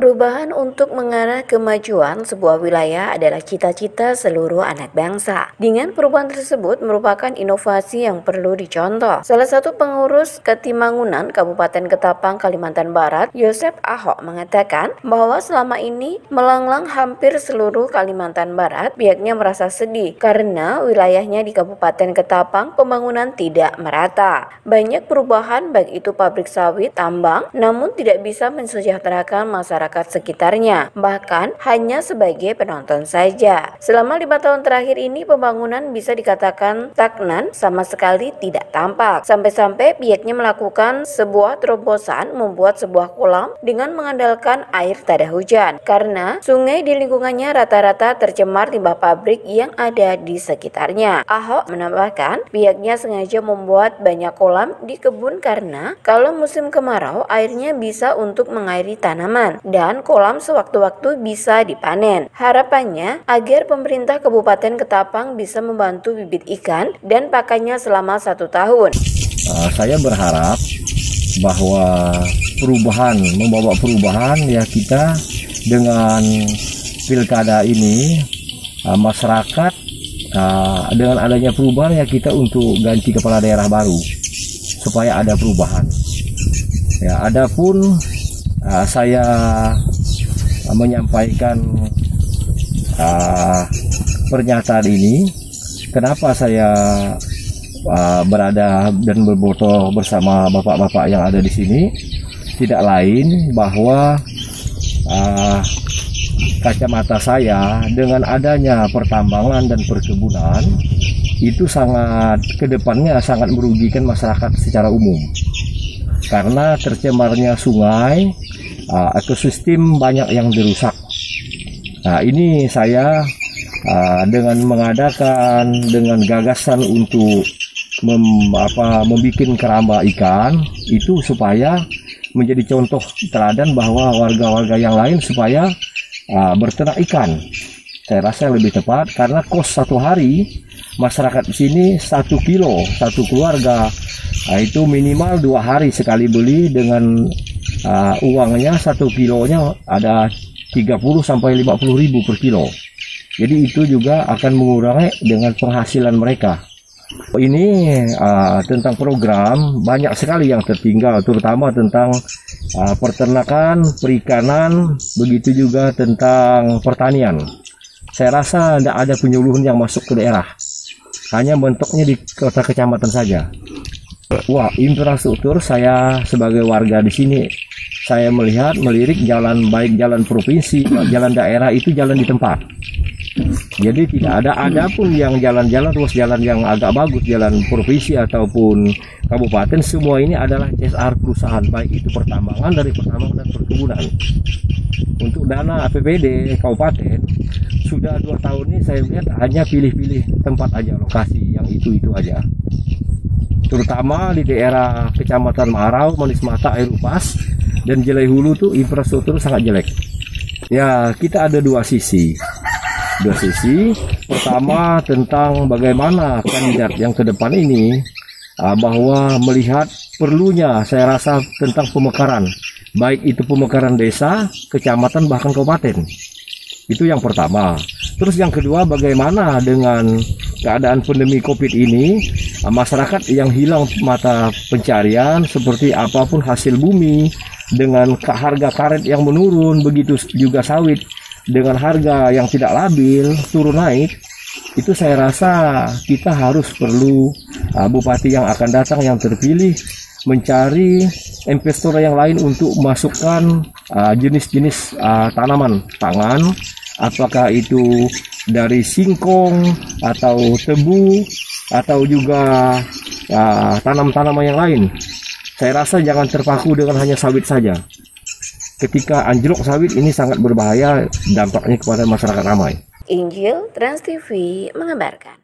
Perubahan untuk mengarah kemajuan sebuah wilayah adalah cita-cita seluruh anak bangsa. Dengan perubahan tersebut merupakan inovasi yang perlu dicontoh. Salah satu pengurus Katimangunan Kabupaten Ketapang, Kalimantan Barat, Yosep Ahok mengatakan bahwa selama ini melanglang hampir seluruh Kalimantan Barat, pihaknya merasa sedih karena wilayahnya di Kabupaten Ketapang pembangunan tidak merata. Banyak perubahan baik itu pabrik sawit, tambang, namun tidak bisa mensejahterakan masyarakat sekitarnya, bahkan hanya sebagai penonton saja. Selama 5 tahun terakhir ini pembangunan bisa dikatakan stagnan, sama sekali tidak tampak. Sampai-sampai pihaknya melakukan sebuah terobosan membuat sebuah kolam dengan mengandalkan air tada hujan, karena sungai di lingkungannya rata-rata tercemar limbah pabrik yang ada di sekitarnya. Ahok menambahkan pihaknya sengaja membuat banyak kolam di kebun karena kalau musim kemarau airnya bisa untuk mengairi tanaman dan kolam sewaktu-waktu bisa dipanen. Harapannya agar pemerintah Kabupaten Ketapang bisa membantu bibit ikan dan pakannya selama 1 tahun. Saya berharap bahwa membawa perubahan ya, kita dengan pilkada ini masyarakat dengan adanya perubahan ya, kita untuk ganti kepala daerah baru supaya ada perubahan. Ya, adapun saya menyampaikan pernyataan ini, kenapa saya berada dan berfoto bersama bapak-bapak yang ada di sini, tidak lain bahwa kacamata saya dengan adanya pertambangan dan perkebunan itu kedepannya sangat merugikan masyarakat secara umum, karena tercemarnya sungai, ekosistem banyak yang dirusak. Nah, ini saya dengan dengan gagasan untuk membuat keramba ikan itu supaya menjadi contoh teladan bahwa warga-warga yang lain supaya berternak ikan. Saya rasa lebih tepat karena kos 1 hari masyarakat di sini 1 kilo satu keluarga. Itu minimal 2 hari sekali beli dengan uangnya 1 kilonya ada 30 sampai 50 ribu per kilo. Jadi itu juga akan mengurangi dengan penghasilan mereka. Ini tentang program banyak sekali yang tertinggal, terutama tentang peternakan, perikanan, begitu juga tentang pertanian. Saya rasa tidak ada penyuluhan yang masuk ke daerah, hanya mentoknya di kota kecamatan saja. Wah, infrastruktur saya sebagai warga di sini, saya melirik jalan, baik jalan provinsi, jalan daerah itu jalan di tempat. Jadi tidak ada pun yang jalan-jalan ruas jalan yang agak bagus, jalan provinsi ataupun kabupaten, semua ini adalah CSR perusahaan, baik itu pertambangan dan perkebunan. Untuk dana APBD kabupaten sudah 2 tahun ini saya lihat hanya pilih-pilih tempat aja, lokasi yang itu aja. Terutama di daerah Kecamatan Marau, Manis Mata, Air Upas, dan Jelai Hulu tuh infrastruktur sangat jelek. Ya, kita ada dua sisi. Pertama tentang bagaimana kandidat yang ke depan ini bahwa melihat perlunya, saya rasa tentang pemekaran, baik itu pemekaran desa, kecamatan, bahkan kabupaten. Itu yang pertama. Terus yang kedua, bagaimana dengan keadaan pandemi COVID ini, masyarakat yang hilang mata pencarian seperti apapun hasil bumi, dengan harga karet yang menurun, begitu juga sawit dengan harga yang tidak labil turun naik. Itu saya rasa kita harus perlu bupati yang akan datang yang terpilih mencari investor yang lain untuk masukkan jenis-jenis tanaman pangan, apakah itu dari singkong atau tebu atau juga tanam-tanaman yang lain. Saya rasa jangan terpaku dengan hanya sawit saja. Ketika anjlok sawit ini sangat berbahaya dampaknya kepada masyarakat ramai. Injil Trans TV mengabarkan.